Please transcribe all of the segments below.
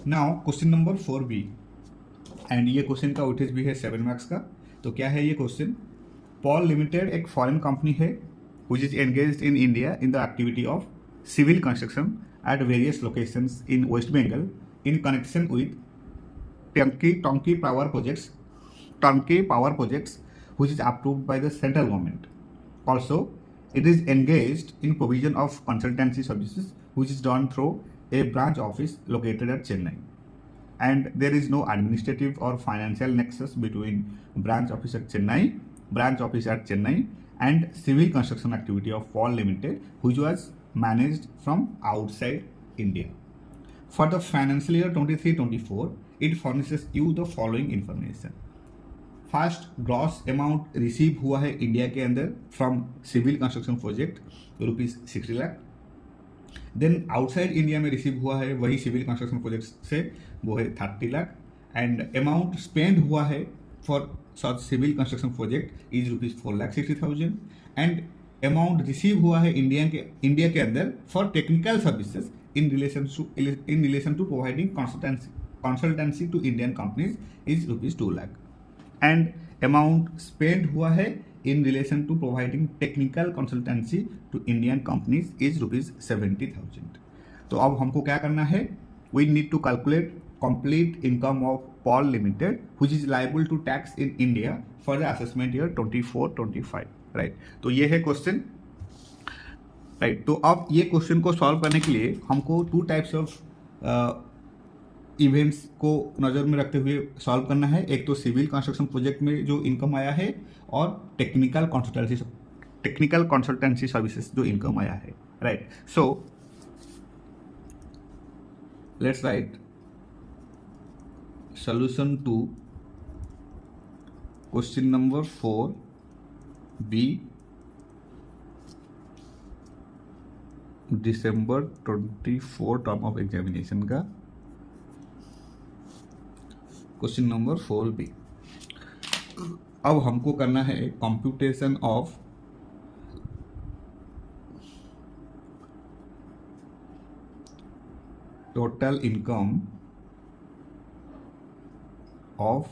Now question number 4B, and ये question का weightage भी है 7 मार्क्स का। तो क्या है ये क्वेश्चन? पॉल लिमिटेड एक फॉरेन कंपनी है which is engaged in India in the activity of civil construction at various locations in West Bengal in connection with turnkey power projects which is approved by the central government. Also, it is engaged in provision of consultancy services which is done through a branch office located at Chennai. And there is no administrative or financial nexus between branch office at Chennai and civil construction activity of Paul Limited, which was managed from outside India. For the financial year 23-24, it furnishes you the following information. First, gross amount receive हुआ है India के अंदर from civil construction project ₹60 lakh. Then outside India में receive हुआ है वही civil construction project से, वो है 30 लाख। एंड अमाउंट स्पेंड हुआ है for such civil construction project is ₹4,60,000। And amount receive हुआ है इंडिया के अंदर for technical services in relation to providing consultancy to Indian companies is ₹2 lakh. And amount spend हुआ है in relation to providing technical consultancy to Indian companies is ₹70,000. तो अब हमको क्या करना है? We need to calculate complete income of Paul Limited which is liable to tax in India for the assessment year 24-25, right? तो ये है question, right. तो अब ये क्वेश्चन को सॉल्व करने के लिए हमको 2 टाइप्स ऑफ इवेंट्स को नज़र में रखते हुए सॉल्व करना है। एक तो सिविल कंस्ट्रक्शन प्रोजेक्ट में जो इनकम आया है और टेक्निकल कंसल्टेंसी सर्विसेज जो इनकम आया है, right. So let's write solution to question number 4B, December 24 term of examination का क्वेश्चन नंबर 4B। अब हमको करना है computation of total income of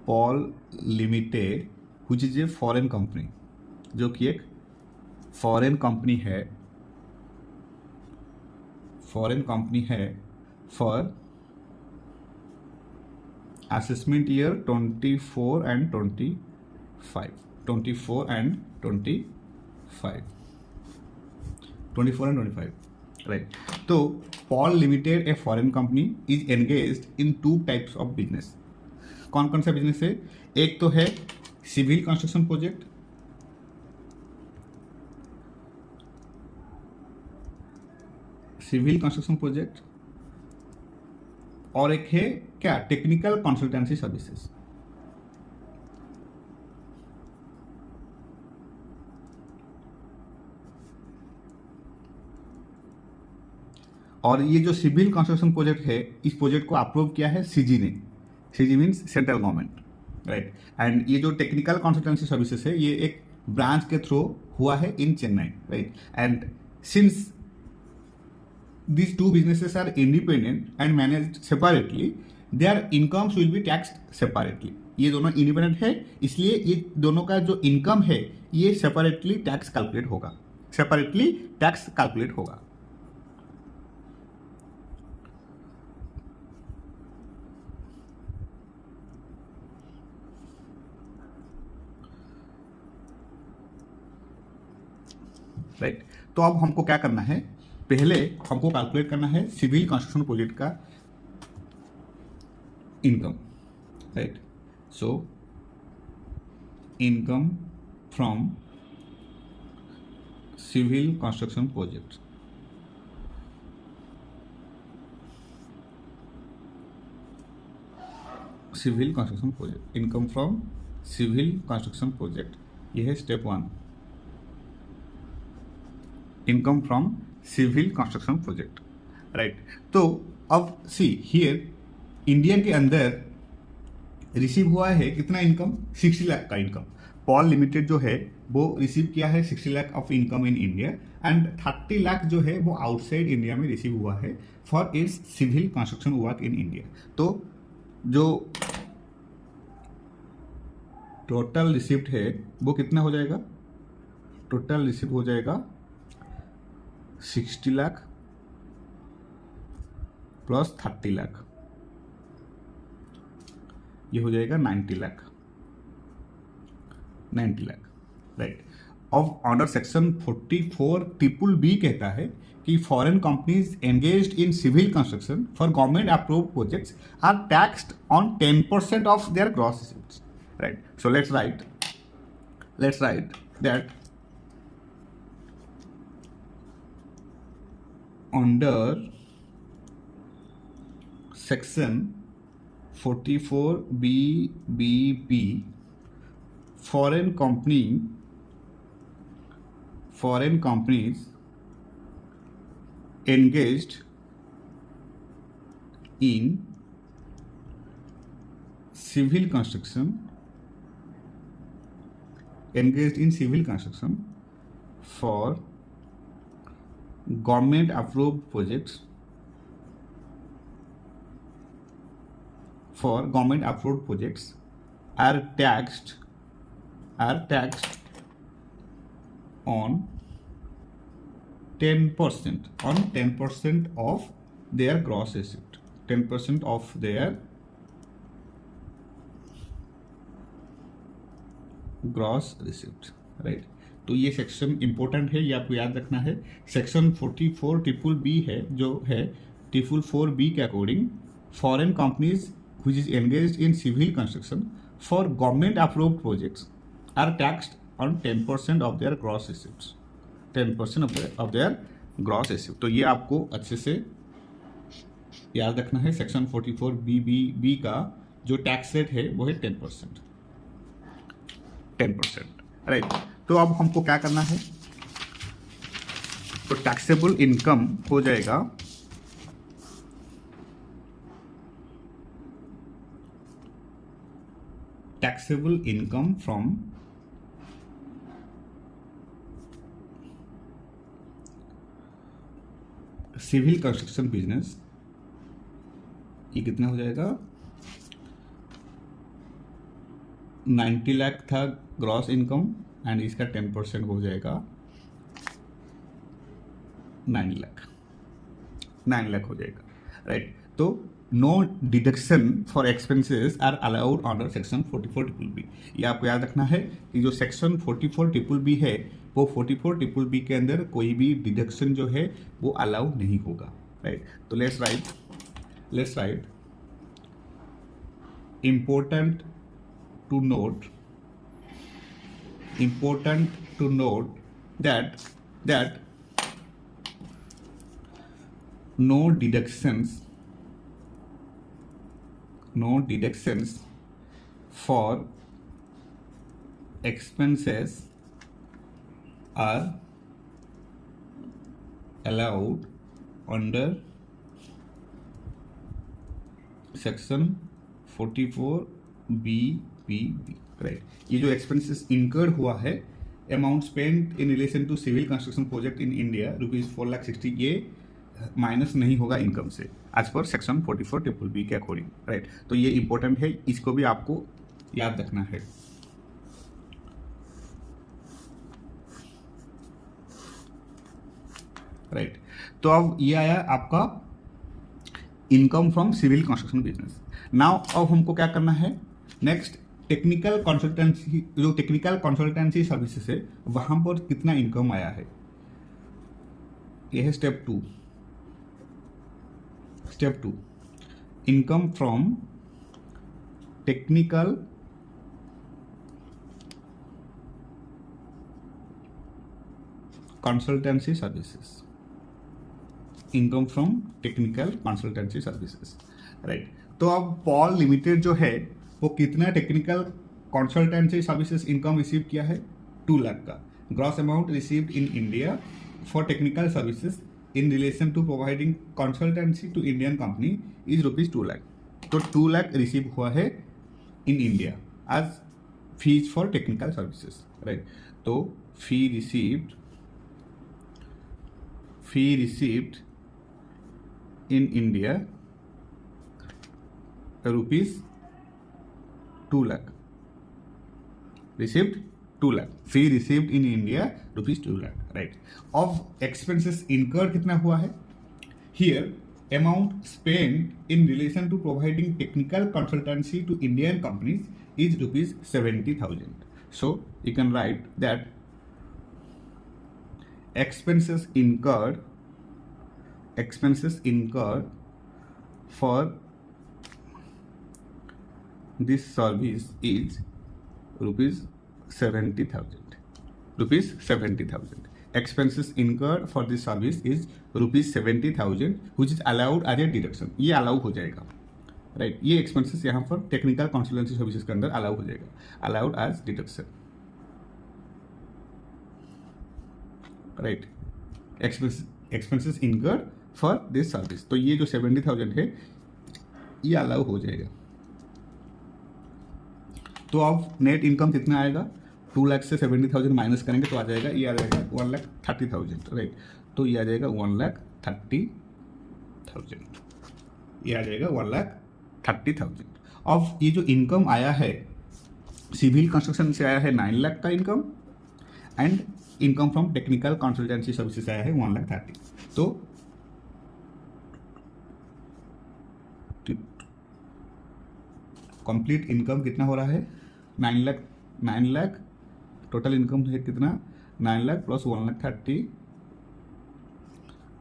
Paul limited which is a foreign company, जो कि एक फॉरेन कंपनी है for assessment year 24 and 25, 24 and 25, right? तो Paul Limited, a foreign company, is engaged in 2 types of business. कौन कौन सा business है? एक तो है सिविल कंस्ट्रक्शन प्रोजेक्ट, और एक है क्या? Technical consultancy services. और ये जो सिविल कंस्ट्रक्शन प्रोजेक्ट है, इस प्रोजेक्ट को अप्रूव किया है सीजी ने। CG means central government, right. And ये जो टेक्निकल कंसल्टेंसी सर्विसेज है, ये एक ब्रांच के थ्रू हुआ है in Chennai, right. And since these 2 businesses are independent and managed separately, their incomes will be taxed separately. ये दोनों इंडिपेंडेंट है, इसलिए ये दोनों का जो इनकम है ये सेपरेटली टैक्स कैलकुलेट होगा। राइट। तो अब हमको क्या करना है? पहले हमको कैलकुलेट करना है सिविल कंस्ट्रक्शन प्रोजेक्ट का income, right. So income from civil construction project, income from civil construction project, ये है step 1, income from civil construction project, right. तो अब सी हियर इंडिया के अंदर रिसीव हुआ है कितना इनकम? 60 लाख का इनकम। पॉल लिमिटेड जो है वो रिसीव किया है 60 lakh of income in India and 30 lakh जो है वो आउटसाइड इंडिया में रिसीव हुआ है for its civil construction work in India. तो जो टोटल रिसिप्ट है वो कितना हो जाएगा? टोटल रिसिप्ट हो जाएगा 60 लाख प्लस 30 लाख, ये हो जाएगा 90 लाख, 90 लाख, राइट। अब अंडर सेक्शन 44 ट्रिपल बी कहता है कि foreign companies engaged in civil construction for government approved projects are taxed on 10% of their gross receipts, right. So let's write that under section 44BBB foreign companies engaged in civil construction for government approved projects are taxed on 10% of their gross receipt, 10% of their gross receipt, right. तो ये section important है, ये आपको याद रखना है। Section 44 triple B है जो है ट्रिपल 4B के according foreign companies which is engaged in civil construction for government approved projects are taxed on 10% of their gross receipts, 10% of their gross receipt। तो ये आपको अच्छे से याद रखना है। सेक्शन 44BBB का जो टैक्स रेट है वो है 10%, राइट। तो अब हमको क्या करना है? तो टैक्सेबल इनकम हो जाएगा taxable income from civil construction business, ये कितना हो जाएगा? 90 लाख था ग्रॉस इनकम एंड इसका 10% हो जाएगा 9 लाख हो जाएगा, राइट। तो no deduction for expenses are allowed under section 44 triple B. ये आपको याद रखना है कि जो सेक्शन 44 ट्रिपल बी है वो 44 ट्रिपल बी के अंदर कोई भी डिडक्शन जो है वो अलाउ नहीं होगा, राइट। तो let's write important to note that no deductions for expenses are allowed under section 44BBB, right. ये जो एक्सपेंसेस इनकर्ड हुआ है amount spend in relation to civil construction project in India ₹4,60,000, ये माइनस नहीं होगा इनकम से as per section 44 triple B के according, right. तो ये इंपॉर्टेंट है, इसको भी आपको याद रखना है, राइट। तो अब ये आया आपका income from civil construction business. Now अब हमको क्या करना है? नेक्स्ट टेक्निकल कंसल्टेंसी सर्विसेज है वहां पर कितना इनकम आया है, यह है step two. Income from technical consultancy services, right. तो अब पॉल लिमिटेड जो है वो कितना technical consultancy services income receive किया है? 2 लाख का। Gross amount received in India for technical services in relation to providing consultancy to Indian company is ₹2 lakh. तो 2 लाख रिसीव हुआ है in India as fees for technical services, right. तो fee received in India rupees 2 lakh, received 2 lakh, fee received in India rupees 2 lakh, right. Of expenses incurred कितना हुआ है, here amount spent in relation to providing technical consultancy to Indian companies is rupees 70,000. So you can write that expenses incurred for this service is rupees 70,000. Expenses incurred for this service is rupees 70,000 which is allowed as a deduction. ये allow हो जाएगा, right. ये expenses यहाँ पर technical consultancy services के अंदर allow हो जाएगा, allowed as deduction, right. Expenses incurred for this service, तो ये जो 70,000 है ये अलाउ हो जाएगा। तो अब नेट इनकम कितना आएगा, 2 लाख से 70,000 माइनस करेंगे तो आ जाएगा, ये आ जाएगा 1,30,000, राइट। तो ये आ जाएगा 1,30,000, ये आ जाएगा 1,30,000। अब ये जो इनकम आया है सिविल कंस्ट्रक्शन से आया है 9 लाख का income, and income from technical consultancy services आया है 1,30,000। तो कंप्लीट इनकम कितना हो रहा है, 9 लाख टोटल इनकम है कितना, 9 लाख प्लस 1,30,000,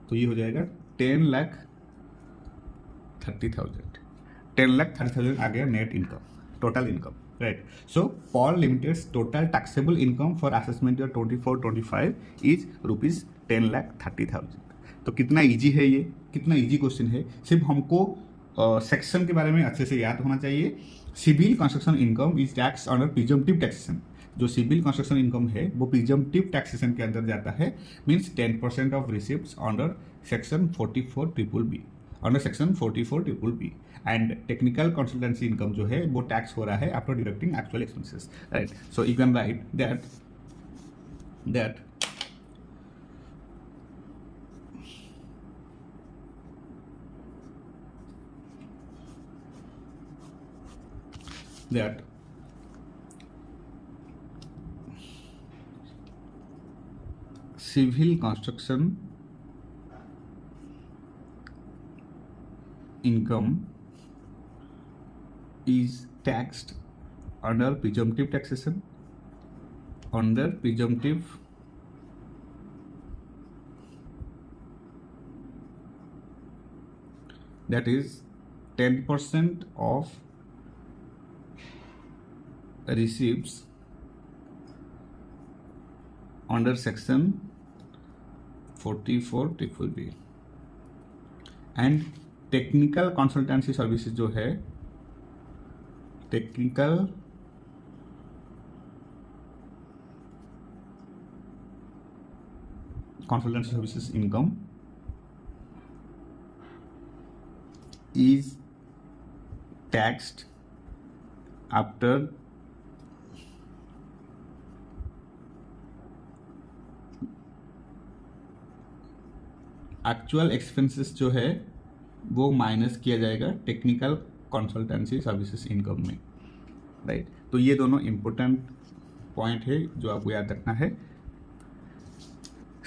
तो ये हो जाएगा 10,30,000 आ गया net income, total income, right. So Paul limiteds total taxable income for assessment year 24-25 is rupees 10,30,000। तो कितना इजी है ये, कितना इजी क्वेश्चन है। सिर्फ हमको सेक्शन के बारे में अच्छे से याद होना चाहिए। Civil construction income is tax under presumptive taxation. जो सिविल कंस्ट्रक्शन इनकम है वो प्रिजम्पटिव टैक्सेशन के अंदर जाता है, means 10% of receipts under section 44BBB, under section 44BBB। And technical consultancy income जो है वो टैक्स हो रहा है after deducting actual expenses, right. So you can write that civil construction income is taxed under presumptive taxation, under presumptive that is 10% of receipts under section 44BBB। And technical consultancy services जो है, technical consultancy services income is taxed after actual expenses जो है वो minus किया जाएगा technical consultancy services income में, right. तो ये दोनों इंपॉर्टेंट पॉइंट है जो आपको याद रखना है।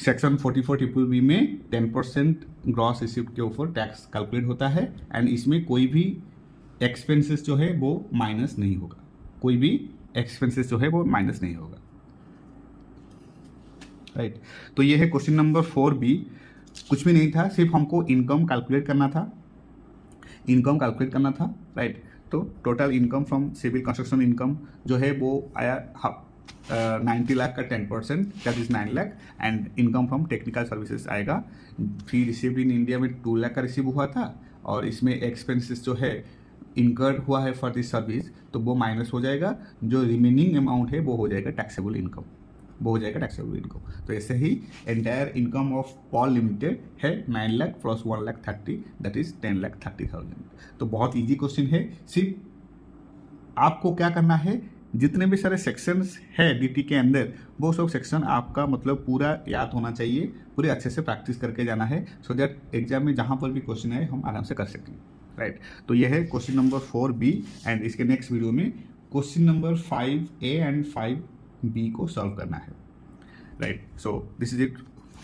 सेक्शन 44BBB में 10% ग्रॉस रिसिप्ट के ऊपर टैक्स कैलकुलेट होता है, एंड इसमें कोई भी एक्सपेंसेस जो है वो माइनस नहीं होगा, कोई भी एक्सपेंसेस जो है वो माइनस नहीं होगा, राइट। तो ये है क्वेश्चन नंबर 4B। कुछ भी नहीं था, सिर्फ हमको इनकम कैलकुलेट करना था, राइट। तो total income from civil construction income जो है वो आया 90 लाख का 10%, that is 9 lakh. And income from technical services आएगा, फी रिसीव्ड इन इंडिया में 2 लाख का रिसीव हुआ था, और इसमें एक्सपेंसेस जो है इनकर्ड हुआ है फॉर दिस सर्विस, तो वो माइनस हो जाएगा, जो रिमेनिंग अमाउंट है वो हो जाएगा टैक्सेबल इनकम, तो ऐसे ही entire income of Paul limited है 9 लाख प्लस 1,30,000, दैट इज 10,30,000। तो बहुत इजी क्वेश्चन है, सिर्फ आपको क्या करना है, जितने भी सारे सेक्शंस है डीटी के अंदर वो सब सेक्शन आपका मतलब पूरा याद होना चाहिए, पूरे अच्छे से प्रैक्टिस करके जाना है, सो दैट एग्जाम में जहाँ पर भी क्वेश्चन आए हम आराम से कर सकें, राइट। तो ये है क्वेश्चन नंबर 4B, एंड इसके नेक्स्ट वीडियो में question number 5A and 5B को सॉल्व करना है, right. So this is it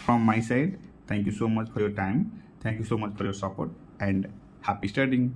from my side. Thank you so much for your time. Thank you so much for your support, and happy studying.